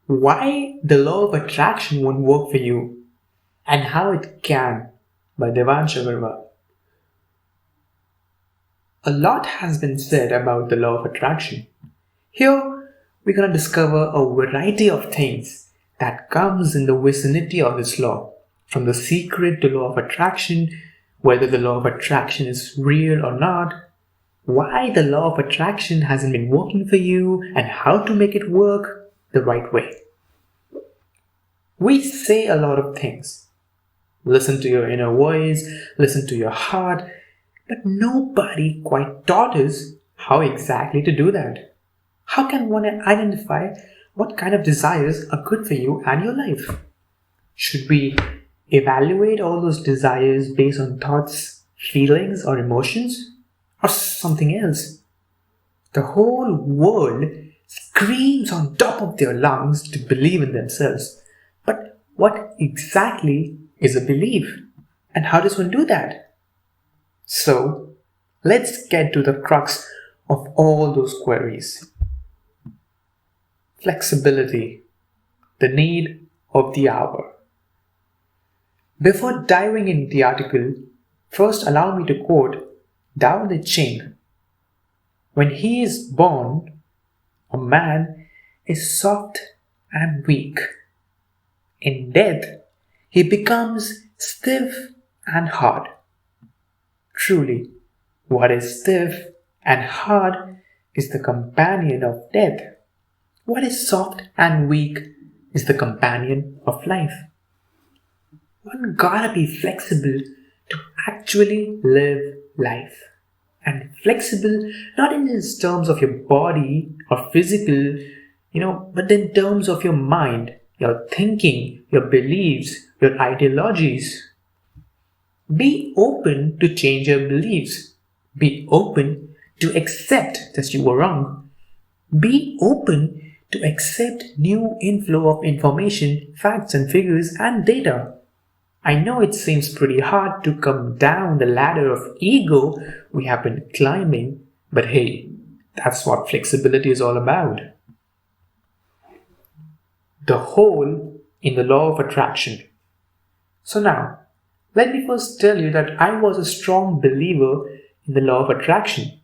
Why the Law of Attraction won't work for you and how it can by Devansh Agarwal. A lot has been said about the Law of Attraction. Here we're going to discover a variety of things that comes in the vicinity of this law, from the secret to Law of Attraction, whether the Law of Attraction is real or not, why the Law of Attraction hasn't been working for you, and how to make it work the right way. We say a lot of things. Listen to your inner voice, listen to your heart, but nobody quite taught us how exactly to do that. How can one identify what kind of desires are good for you and your life? Should we evaluate all those desires based on thoughts, feelings, or emotions? Or something else? The whole world screams on top of their lungs to believe in themselves. But what exactly is a belief? And how does one do that? So, let's get to the crux of all those queries. Flexibility, the need of the hour. Before diving into the article, first allow me to quote Dao De Ching. When he is born, a man is soft and weak. In death, he becomes stiff and hard. Truly, what is stiff and hard is the companion of death. What is soft and weak is the companion of life. One gotta be flexible to actually live life. And flexible not in terms of your body or physical, but in terms of your mind, your thinking, your beliefs, your ideologies. Be open to change your beliefs. Be open to accept that you were wrong. Be open to accept new inflow of information, facts and figures and data. I know it seems pretty hard to come down the ladder of ego we have been climbing, but hey, that's what flexibility is all about. The whole in the law of attraction. So now, let me first tell you that I was a strong believer in the law of attraction.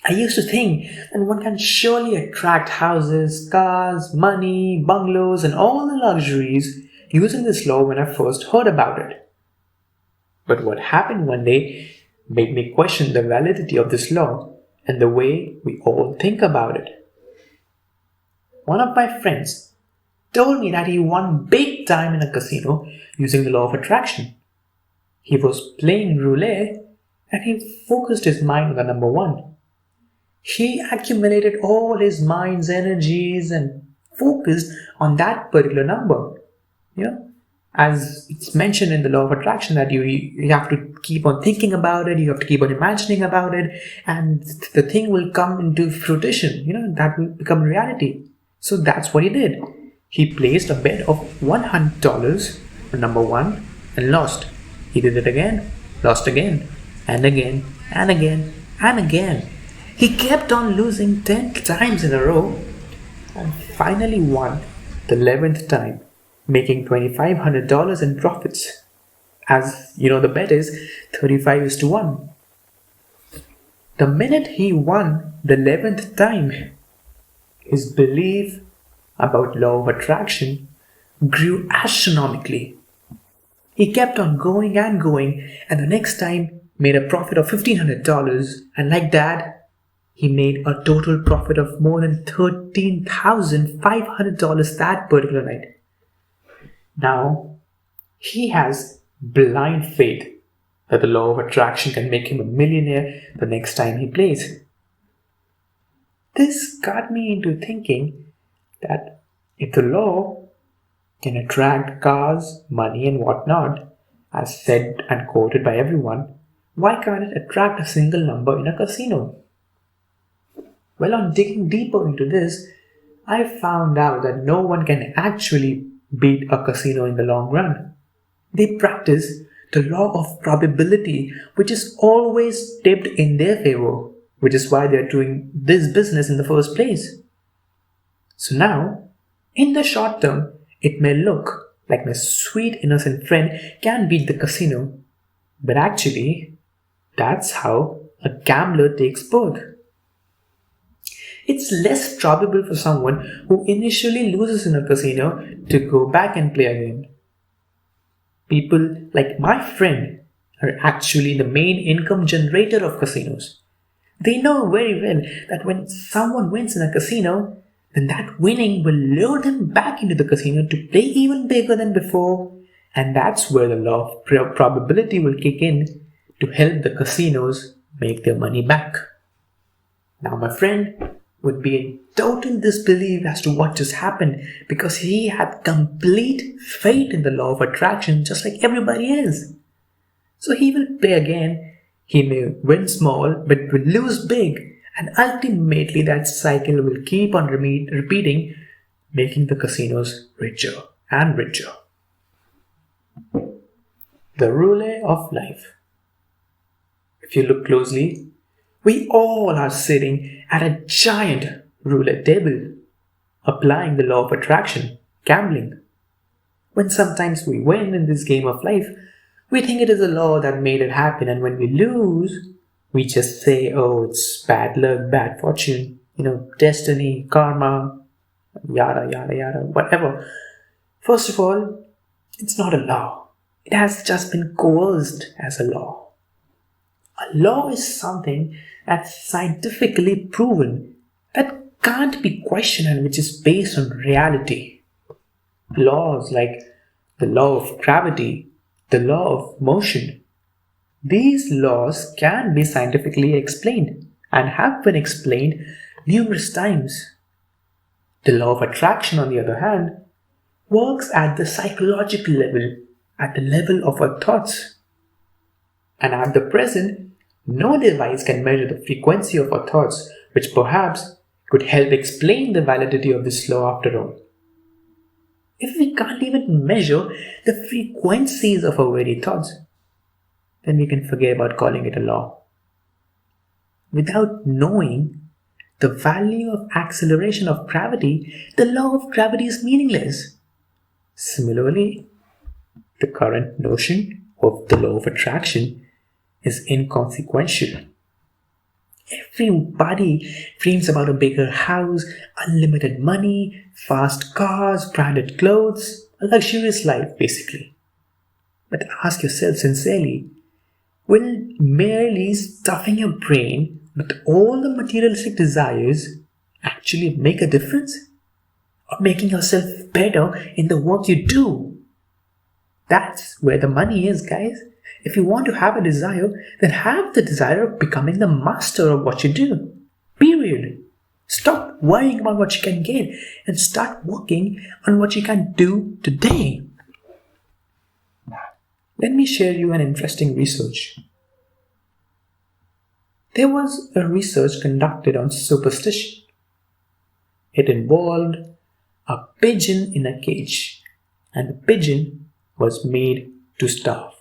I used to think that one can surely attract houses, cars, money, bungalows, and all the luxuries using this law when I first heard about it. But what happened one day made me question the validity of this law and the way we all think about it. One of my friends told me that he won big time in a casino using the law of attraction. He was playing roulette and he focused his mind on the number one. He accumulated all his mind's energies and focused on that particular number. As it's mentioned in the law of attraction that you have to keep on thinking about it, you have to keep on imagining about it, and the thing will come into fruition, that will become reality. So that's what he did. He placed a bet of $100 on number one and lost. He did it again, lost again, and again, and again, and again. He kept on losing 10 times in a row and finally won the 11th time, making $2,500 in profits. As you know, the bet is 35:1. The minute he won the 11th time, his belief about law of attraction grew astronomically. He kept on going and going, and the next time made a profit of $1,500, and like that, he made a total profit of more than $13,500 that particular night. Now, he has blind faith that the law of attraction can make him a millionaire the next time he plays. This got me into thinking that if the law can attract cars, money and whatnot, as said and quoted by everyone, why can't it attract a single number in a casino? Well, on digging deeper into this, I found out that no one can actually beat a casino in the long run. They practice the law of probability, which is always tipped in their favor, which is why they're doing this business in the first place. So now, In the short term, it may look like my sweet innocent friend can beat the casino, but actually, that's how a gambler takes birth. It's less probable for someone who initially loses in a casino to go back and play again. People like my friend are actually the main income generator of casinos. They know very well that when someone wins in a casino, then that winning will lure them back into the casino to play even bigger than before. And that's where the law of probability will kick in to help the casinos make their money back. Now, my friend would be in total disbelief as to what just happened because he had complete faith in the law of attraction just like everybody else. So he will play again. He may win small but will lose big, and ultimately that cycle will keep on repeating, making the casinos richer and richer. The Roulette of Life. If you look closely, we all are sitting at a giant roulette table, applying the law of attraction, gambling. When sometimes we win in this game of life, we think it is a law that made it happen, and when we lose, we just say, oh, it's bad luck, bad fortune, destiny, karma, yada, yada, yada, whatever. First of all, it's not a law. It has just been coerced as a law. A law is something that's scientifically proven, that can't be questioned and which is based on reality. Laws like the law of gravity, the law of motion, these laws can be scientifically explained and have been explained numerous times. The law of attraction, on the other hand, works at the psychological level, at the level of our thoughts. And at the present, no device can measure the frequency of our thoughts, which perhaps could help explain the validity of this law after all. If we can't even measure the frequencies of our very thoughts, then we can forget about calling it a law. Without knowing the value of acceleration of gravity, the law of gravity is meaningless. Similarly, the current notion of the law of attraction is inconsequential. Everybody dreams about a bigger house, unlimited money, fast cars, branded clothes, a luxurious life basically. But ask yourself sincerely, will merely stuffing your brain with all the materialistic desires actually make a difference? Or making yourself better in the work you do? That's where the money is, guys. If you want to have a desire, then have the desire of becoming the master of what you do. Period. Stop worrying about what you can get and start working on what you can do today. Let me share you an interesting research. There was a research conducted on superstition. It involved a pigeon in a cage, and the pigeon was made to starve.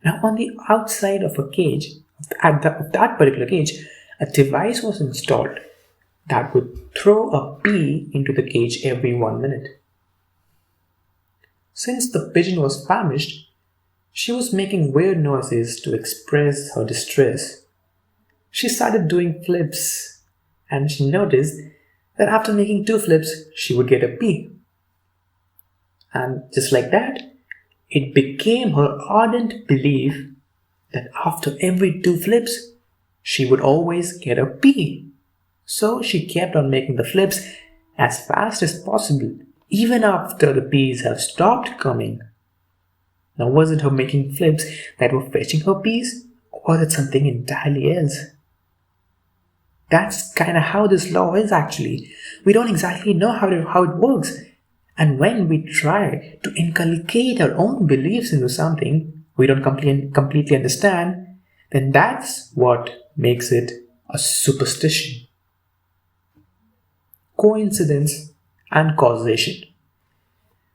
Now, on the outside of a cage, of that particular cage, a device was installed that would throw a pea into the cage every 1 minute. Since the pigeon was famished, she was making weird noises to express her distress. She started doing flips, and she noticed that after making 2 flips, she would get a pea. And just like that, it became her ardent belief that after every 2 flips, she would always get a pea. So she kept on making the flips as fast as possible, even after the peas have stopped coming. Now, was it her making flips that were fetching her peas, or was it something entirely else? That's kind of how this law is actually. We don't exactly know how it works. And when we try to inculcate our own beliefs into something we don't completely understand, then that's what makes it a superstition. Coincidence and causation.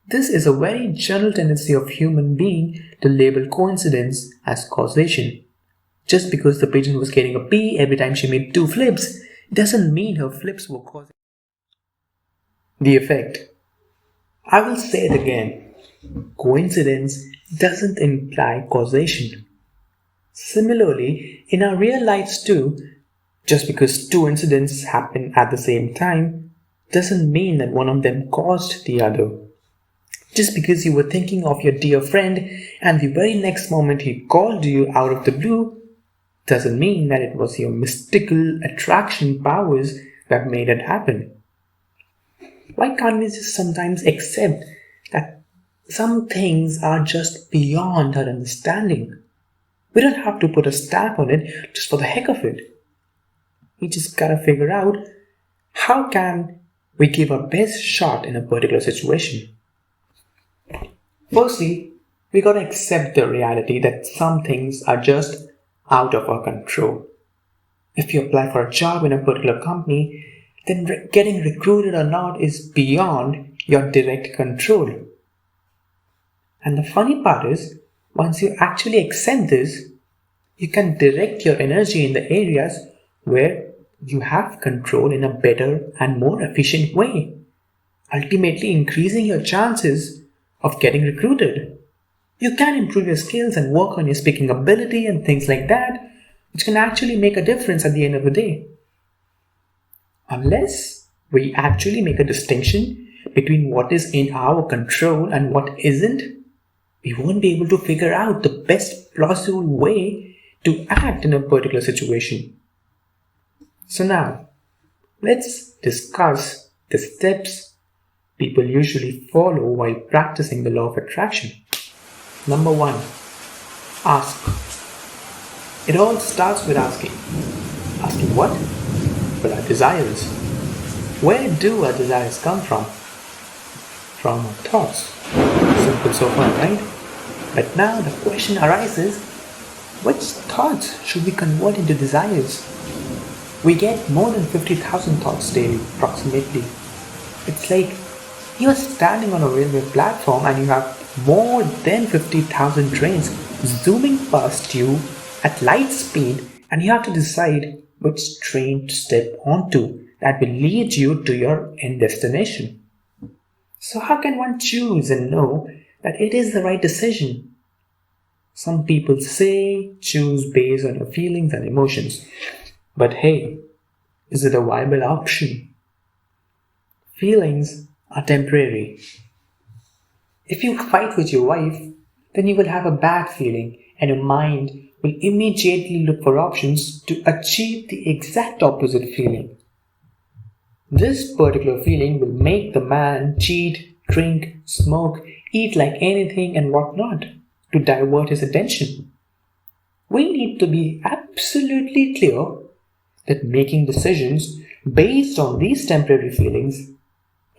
This is a very general tendency of human being to label coincidence as causation. Just because the pigeon was getting a pea every time she made 2 flips, doesn't mean her flips were causing. The effect. I will say it again. Coincidence doesn't imply causation. Similarly, in our real lives too, just because two incidents happen at the same time doesn't mean that one of them caused the other. Just because you were thinking of your dear friend and the very next moment he called you out of the blue doesn't mean that it was your mystical attraction powers that made it happen. Why can't we just sometimes accept that some things are just beyond our understanding? We don't have to put a stamp on it just for the heck of it. We just gotta figure out how can we give our best shot in a particular situation. Firstly, we gotta accept the reality that some things are just out of our control. If you apply for a job in a particular company, then getting recruited or not is beyond your direct control. And the funny part is, once you actually accept this, you can direct your energy in the areas where you have control in a better and more efficient way, ultimately increasing your chances of getting recruited. You can improve your skills and work on your speaking ability and things like that, which can actually make a difference at the end of the day. Unless we actually make a distinction between what is in our control and what isn't, we won't be able to figure out the best plausible way to act in a particular situation. So now, let's discuss the steps people usually follow while practicing the law of attraction. Number 1, ask. It all starts with asking. Asking what? Well, our desires. Where do our desires come from? From our thoughts. Simple so far, right? But now the question arises, which thoughts should we convert into desires? We get more than 50,000 thoughts daily, approximately. It's like you're standing on a railway platform and you have more than 50,000 trains zooming past you at light speed, and you have to decide which train to step onto that will lead you to your end destination. So how can one choose and know that it is the right decision? Some people say choose based on your feelings and emotions. But hey, is it a viable option? Feelings are temporary. If you fight with your wife, then you will have a bad feeling and your mind will immediately look for options to achieve the exact opposite feeling. This particular feeling will make the man cheat, drink, smoke, eat like anything and whatnot to divert his attention. We need to be absolutely clear that making decisions based on these temporary feelings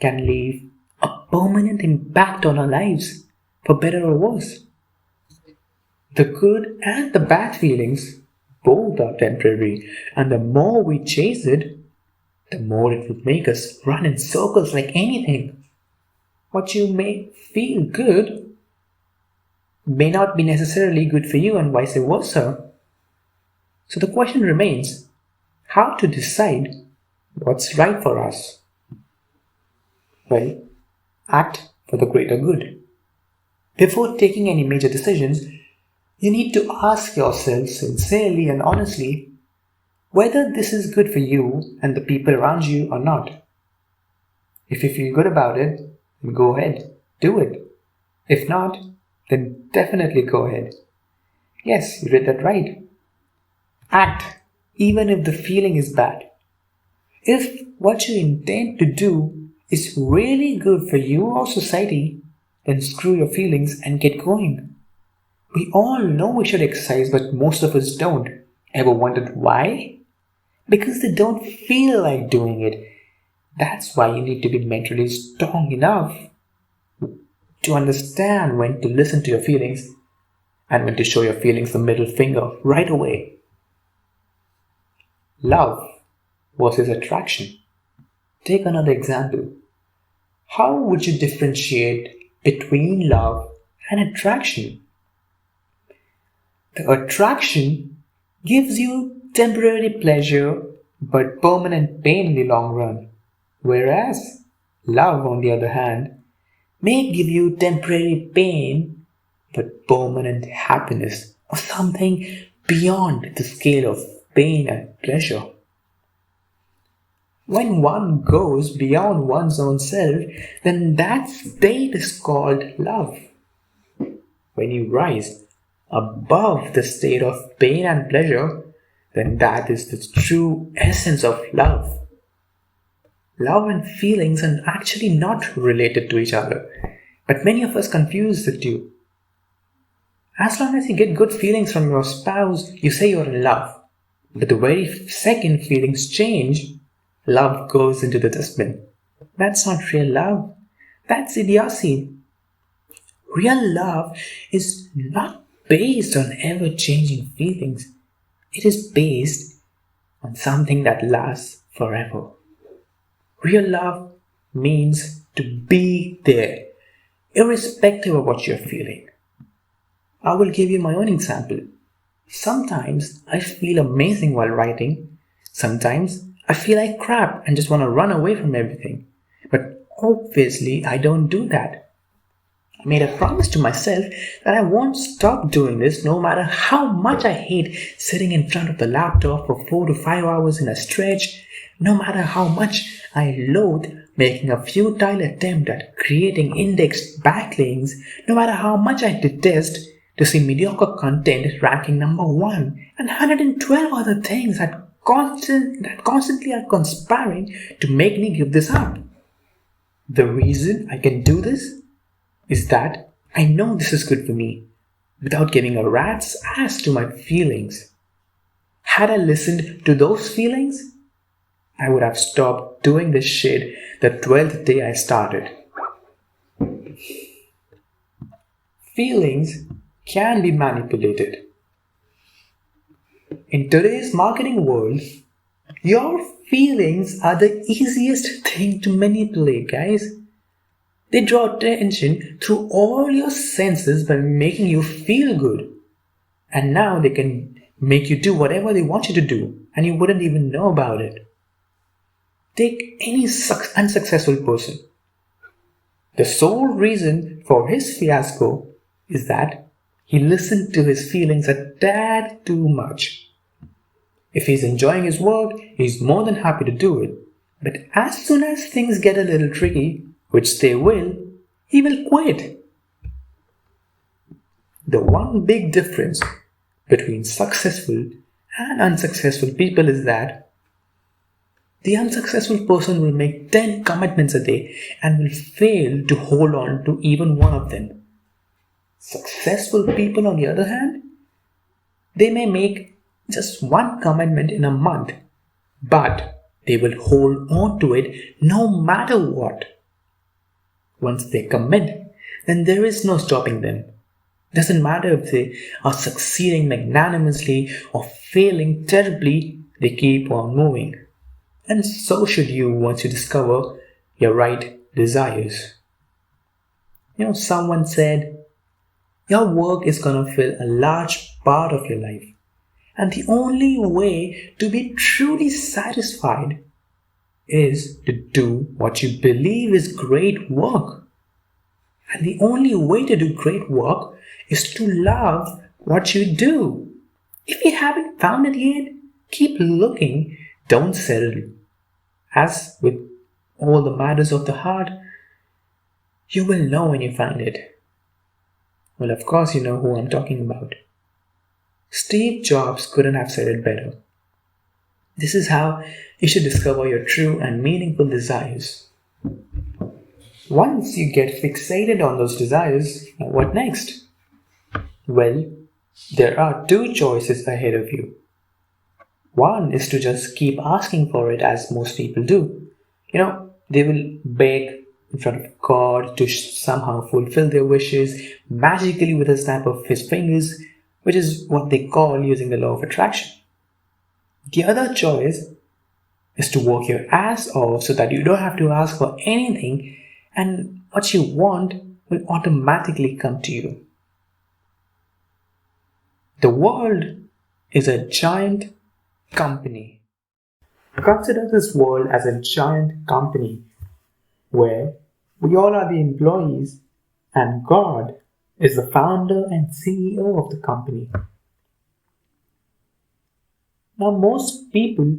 can leave a permanent impact on our lives, for better or worse. The good and the bad feelings both are temporary, and the more we chase it, the more it will make us run in circles like anything. What you may feel good may not be necessarily good for you and vice versa. So the question remains, how to decide what's right for us? Well, act for the greater good. Before taking any major decisions, you need to ask yourself sincerely and honestly whether this is good for you and the people around you or not. If you feel good about it, then go ahead, do it. If not, then definitely go ahead. Yes, you read that right. Act, even if the feeling is bad. If what you intend to do is really good for you or society, then screw your feelings and get going. We all know we should exercise, but most of us don't. Ever wondered why? Because they don't feel like doing it. That's why you need to be mentally strong enough to understand when to listen to your feelings and when to show your feelings the middle finger right away. Love versus attraction. Take another example. How would you differentiate between love and attraction? The attraction gives you temporary pleasure but permanent pain in the long run, whereas Love, on the other hand, may give you temporary pain but permanent happiness or something beyond the scale of pain and pleasure. When one goes beyond one's own self, then that state is called love. When you rise above the state of pain and pleasure, then that is the true essence of love. Love and feelings are actually not related to each other, but many of us confuse the two. As long as you get good feelings from your spouse, you say you're in love. But the very second feelings change, love goes into the dustbin. That's not real love. That's idiocy. Real love is not based on ever-changing feelings. It is based on something that lasts forever. Real love means to be there, irrespective of what you're feeling. I will give you my own example. Sometimes I feel amazing while writing. Sometimes I feel like crap and just want to run away from everything. But obviously I don't do that. I made a promise to myself that I won't stop doing this no matter how much I hate sitting in front of the laptop for 4 to 5 hours in a stretch, no matter how much I loathe making a futile attempt at creating indexed backlinks, no matter how much I detest to see mediocre content ranking number 1 and 112 other things that constantly are conspiring to make me give this up. The reason I can do this is that I know this is good for me without giving a rat's ass to my feelings. Had I listened to those feelings, I would have stopped doing this shit the 12th day I started. Feelings can be manipulated. In today's marketing world, your feelings are the easiest thing to manipulate, guys. They draw attention through all your senses by making you feel good. And now they can make you do whatever they want you to do, and you wouldn't even know about it. Take any unsuccessful person. The sole reason for his fiasco is that he listened to his feelings a tad too much. If he's enjoying his work, he's more than happy to do it. But as soon as things get a little tricky, which they will, he will quit. The one big difference between successful and unsuccessful people is that the unsuccessful person will make 10 commitments a day and will fail to hold on to even one of them. Successful people, on the other hand, they may make just one commitment in a month, but they will hold on to it no matter what. Once they commit, then there is no stopping them. Doesn't matter if they are succeeding magnanimously or failing terribly, they keep on moving. And so should you once you discover your right desires. Someone said, your work is going to fill a large part of your life. And the only way to be truly satisfied is to do what you believe is great work. And the only way to do great work is to love what you do. If you haven't found it yet, keep looking, don't settle. As with all the matters of the heart, you will know when you find it. Well, of course you know who I'm talking about. Steve Jobs couldn't have said it better. This is how you should discover your true and meaningful desires. Once you get fixated on those desires, what next? Well, there are 2 choices ahead of you. One is to just keep asking for it, as most people do. They will beg in front of God to somehow fulfill their wishes magically with a snap of his fingers, which is what they call using the law of attraction. The other choice is to work your ass off so that you don't have to ask for anything and what you want will automatically come to you. The world is a giant company. Consider this world as a giant company where we all are the employees and God is the founder and CEO of the company. Now, most people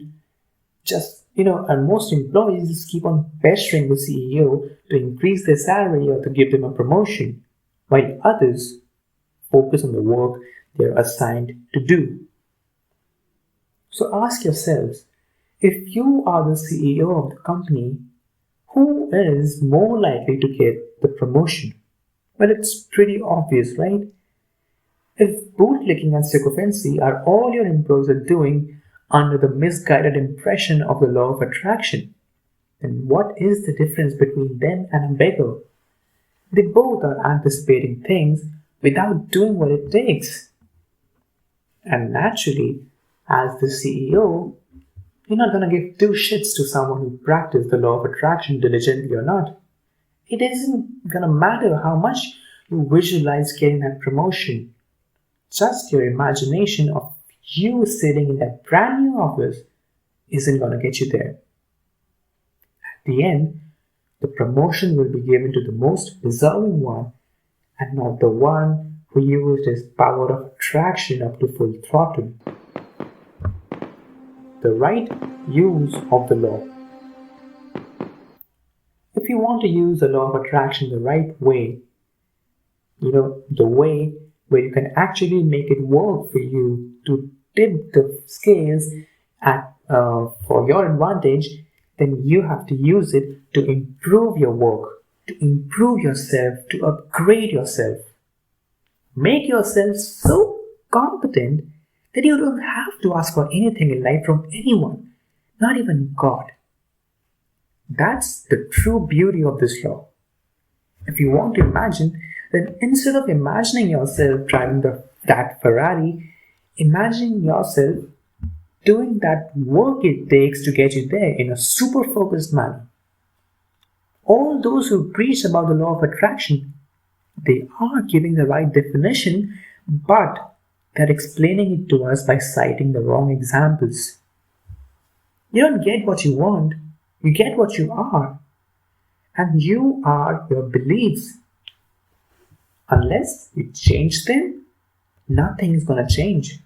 and most employees just keep on pestering the CEO to increase their salary or to give them a promotion, while others focus on the work they're assigned to do. So ask yourselves, if you are the CEO of the company, who is more likely to get the promotion? Well, it's pretty obvious, right? If bootlicking and sycophancy are all your employees are doing under the misguided impression of the law of attraction, then what is the difference between them and a beggar? They both are anticipating things without doing what it takes. And naturally, as the CEO, you're not going to give two shits to someone who practiced the law of attraction diligently or not. It isn't going to matter how much you visualize getting that promotion. Just your imagination of you sitting in that brand new office isn't going to get you there. At the end, the promotion will be given to the most deserving one and not the one who used his power of attraction up to full throttle. The right use of the law. If you want to use the law of attraction the right way, the way where you can actually make it work for you to tip the scales for your advantage, then you have to use it to improve your work, to improve yourself, to upgrade yourself. Make yourself so competent that you don't have to ask for anything in life from anyone, not even God. That's the true beauty of this law. If you want to imagine, then instead of imagining yourself driving that Ferrari, imagine yourself doing that work it takes to get you there in a super focused manner. All those who preach about the law of attraction, they are giving the right definition, but they're explaining it to us by citing the wrong examples. You don't get what you want, you get what you are. And you are your beliefs. Unless you change them, nothing is going to change.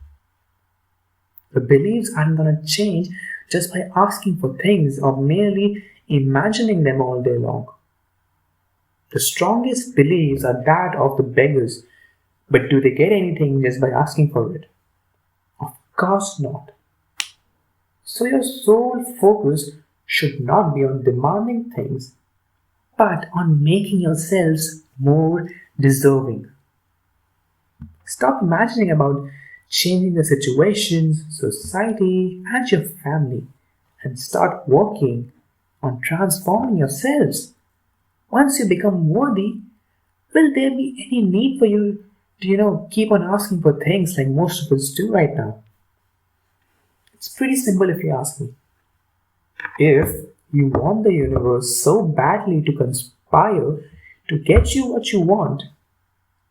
The beliefs aren't going to change just by asking for things or merely imagining them all day long. The strongest beliefs are that of the beggars, but do they get anything just by asking for it? Of course not. So your sole focus should not be on demanding things, but on making yourselves more deserving. Stop imagining about changing the situations, society, and your family, and start working on transforming yourselves. Once you become worthy, will there be any need for you to, keep on asking for things like most of us do right now? It's pretty simple if you ask me. If you want the universe so badly to conspire to get you what you want,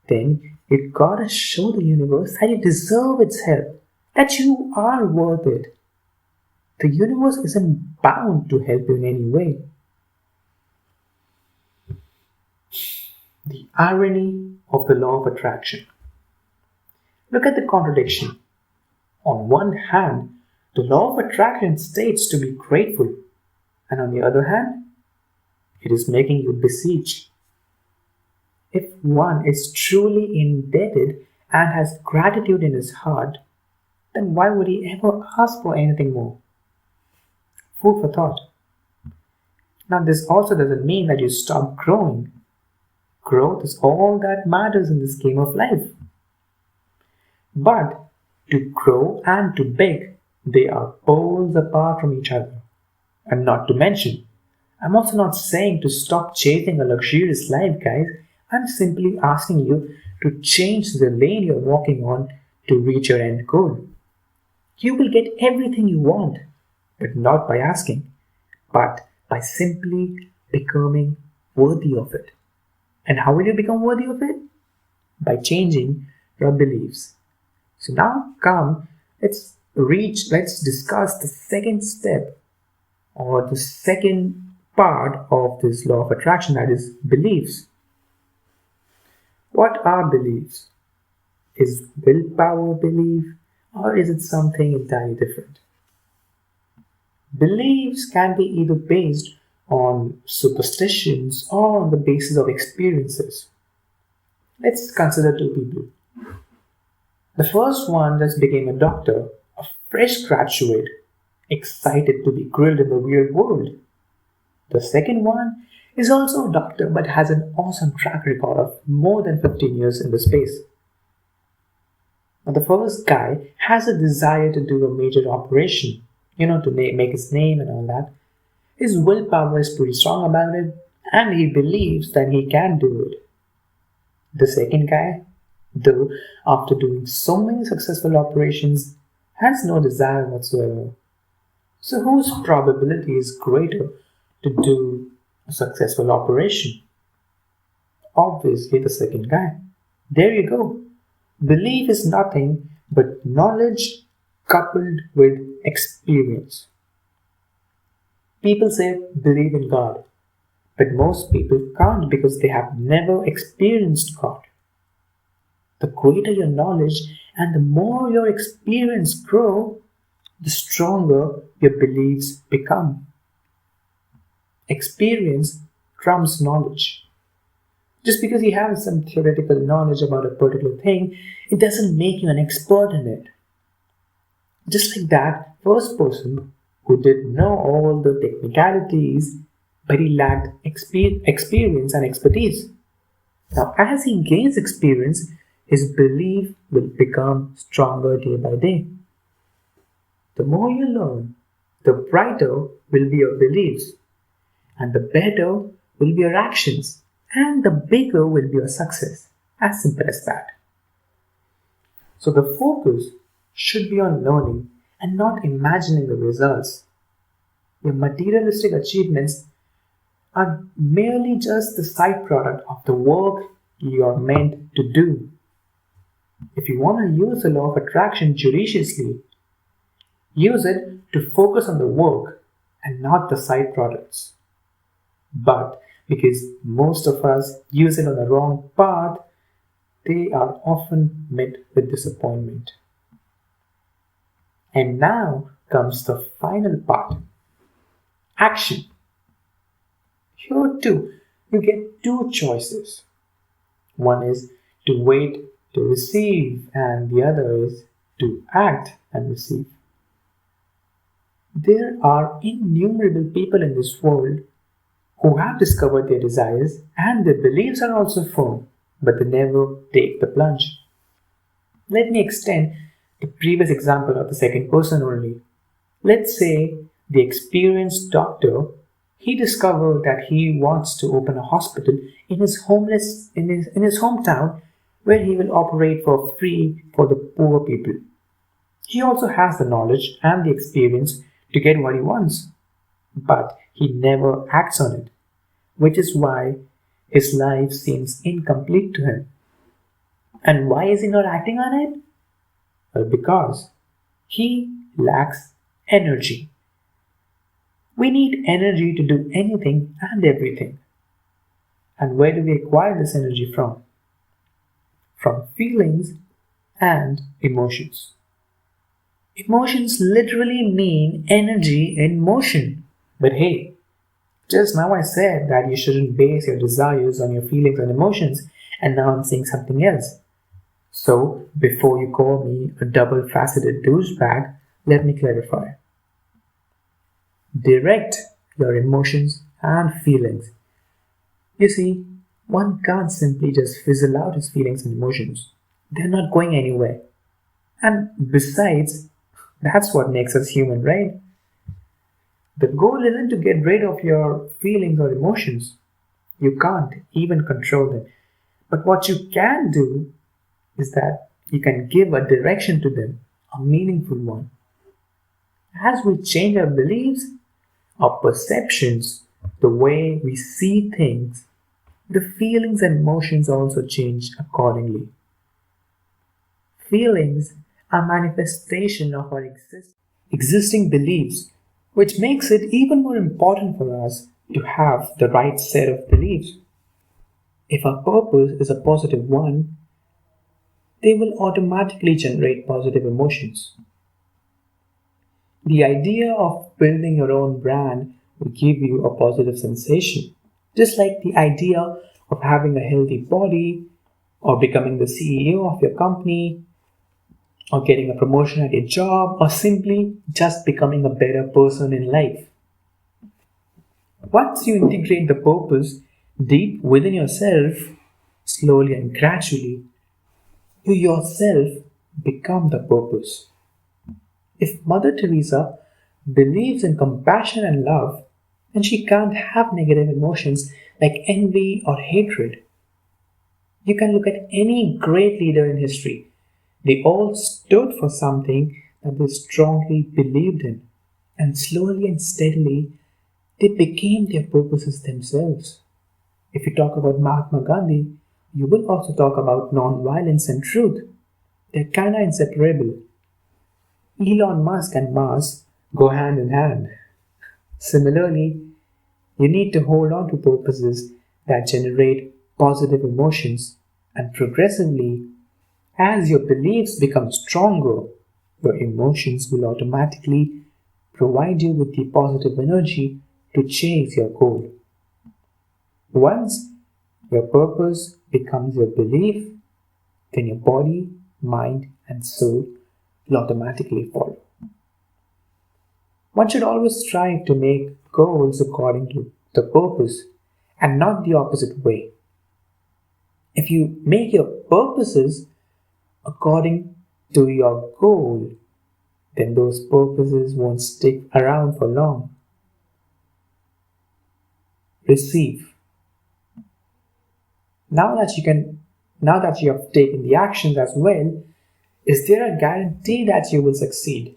then you gotta show the universe that you deserve its help, that you are worth it. The universe isn't bound to help you in any way. The irony of the law of attraction. Look at the contradiction. On one hand, the law of attraction states to be grateful, and on the other hand, it is making you beseech. If one is truly indebted and has gratitude in his heart, then why would he ever ask for anything more? Food for thought. Now, this also doesn't mean that you stop growing. Growth is all that matters in this game of life. But to grow and to beg, they are poles apart from each other. And not to mention, I'm also not saying to stop chasing a luxurious life, guys. I'm simply asking you to change the lane you're walking on to reach your end goal. You will get everything you want, but not by asking, but by simply becoming worthy of it. And how will you become worthy of it? By changing your beliefs. So now let's discuss the second step or the second part of this law of attraction, that is beliefs. What are beliefs? Is willpower belief, or is it something entirely different? Beliefs can be either based on superstitions or on the basis of experiences. Let's consider two people. The first one just became a doctor, a fresh graduate, excited to be grilled in the real world. The second one is also a doctor but has an awesome track record of more than 15 years in the space. Now, the first guy has a desire to do a major operation, to make his name and all that. His willpower is pretty strong about it, and he believes that he can do it. The second guy, though, after doing so many successful operations, has no desire whatsoever. So whose probability is greater to do a successful operation? Obviously the second guy. There you go. Belief is nothing but knowledge coupled with experience. People say believe in God, but most people can't because they have never experienced God. The greater your knowledge and the more your experience grow, the stronger your beliefs become. Experience trumps knowledge. Just because you have some theoretical knowledge about a particular thing, it doesn't make you an expert in it. Just like that first person who did know all the technicalities, but he lacked experience and expertise. Now, as he gains experience, his belief will become stronger day by day. The more you learn, the brighter will be your beliefs, and the better will be your actions, and the bigger will be your success. As simple as that. So the focus should be on learning and not imagining the results. Your materialistic achievements are merely just the side product of the work you are meant to do. If you want to use the law of attraction judiciously, use it to focus on the work and not the side products. But because most of us use it on the wrong path, they are often met with disappointment. And now comes the final part. Action. Here too, you get two choices. One is to wait to receive, and the other is to act and receive. There are innumerable people in this world who have discovered their desires and their beliefs are also firm, but they never take the plunge. Let me extend the previous example of the second person only. Let's say the experienced doctor, he discovered that he wants to open a hospital in his hometown where he will operate for free for the poor people. He also has the knowledge and the experience to get what he wants, but he never acts on it, which is why his life seems incomplete to him. And why is he not acting on it? Well, because he lacks energy. We need energy to do anything and everything. And where do we acquire this energy from? From feelings and emotions. Emotions literally mean energy in motion. But hey, just now I said that you shouldn't base your desires on your feelings and emotions, and now I'm saying something else. So, before you call me a double-faceted douchebag, let me clarify. Direct your emotions and feelings. You see, one can't simply just fizzle out his feelings and emotions. They're not going anywhere. And besides, that's what makes us human, right? The goal isn't to get rid of your feelings or emotions. You can't even control them. But what you can do is that you can give a direction to them, a meaningful one. As we change our beliefs, our perceptions, the way we see things, the feelings and emotions also change accordingly. Feelings are manifestation of our existing beliefs, which makes it even more important for us to have the right set of beliefs. If our purpose is a positive one, they will automatically generate positive emotions. The idea of building your own brand will give you a positive sensation, just like the idea of having a healthy body, or becoming the CEO of your company, or getting a promotion at your job, or simply just becoming a better person in life. Once you integrate the purpose deep within yourself, slowly and gradually, you yourself become the purpose. If Mother Teresa believes in compassion and love, then she can't have negative emotions like envy or hatred. You can look at any great leader in history. They all stood for something that they strongly believed in, and slowly and steadily they became their purposes themselves. If you talk about Mahatma Gandhi, you will also talk about non-violence and truth. They're kinda inseparable. Elon Musk and Mars go hand in hand. Similarly, you need to hold on to purposes that generate positive emotions, and progressively, as your beliefs become stronger, your emotions will automatically provide you with the positive energy to chase your goal. Once your purpose becomes your belief, then your body, mind, and soul will automatically follow. One should always strive to make goals according to the purpose and not the opposite way. If you make your purposes according to your goal, then those purposes won't stick around for long. Receive. Now that you have taken the actions as well, is there a guarantee that you will succeed?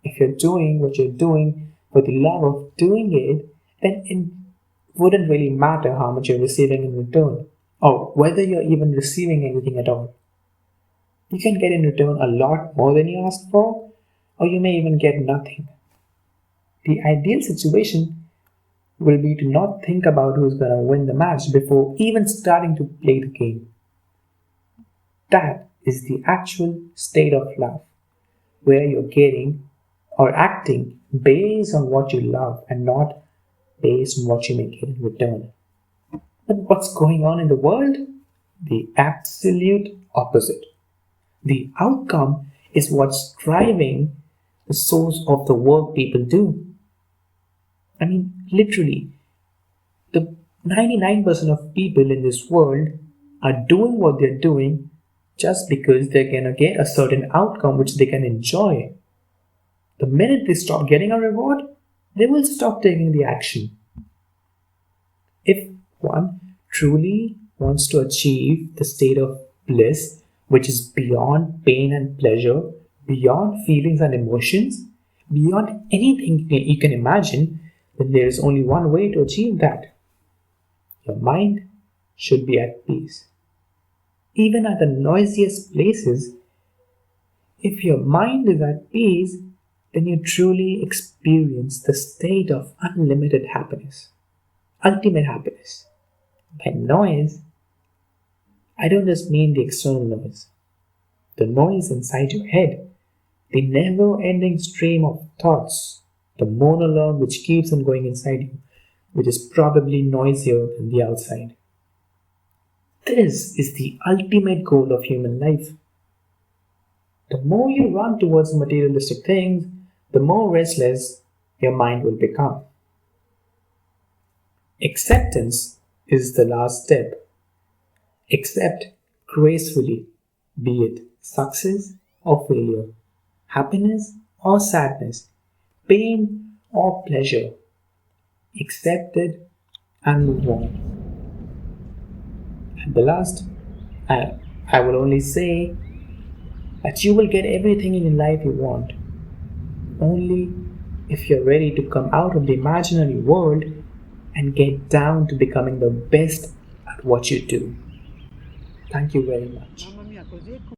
If you're doing what you're doing for the love of doing it, then it wouldn't really matter how much you're receiving in return, or whether you're even receiving anything at all. You can get in return a lot more than you asked for, or you may even get nothing. The ideal situation will be to not think about who's going to win the match before even starting to play the game. That is the actual state of love, where you're getting or acting based on what you love and not based on what you may get in return. But what's going on in the world? The absolute opposite. The outcome is what's driving the source of the work people do. I mean, literally, the 99% of people in this world are doing what they're doing just because they're gonna get a certain outcome which they can enjoy. The minute they stop getting a reward, they will stop taking the action. If one truly wants to achieve the state of bliss, which is beyond pain and pleasure, beyond feelings and emotions, beyond anything you can imagine, then there is only one way to achieve that. Your mind should be at peace. Even at the noisiest places, if your mind is at peace, then you truly experience the state of unlimited happiness, ultimate happiness. By noise, I don't just mean the external noise, the noise inside your head, the never ending stream of thoughts, the monologue which keeps on going inside you, which is probably noisier than the outside. This is the ultimate goal of human life. The more you run towards materialistic things, the more restless your mind will become. Acceptance is the last step. Accept gracefully, be it success or failure, happiness or sadness, pain or pleasure. Accept it and move on. At the last, I will only say that you will get everything in life you want, only if you're ready to come out of the imaginary world and get down to becoming the best at what you do. Thank you very much.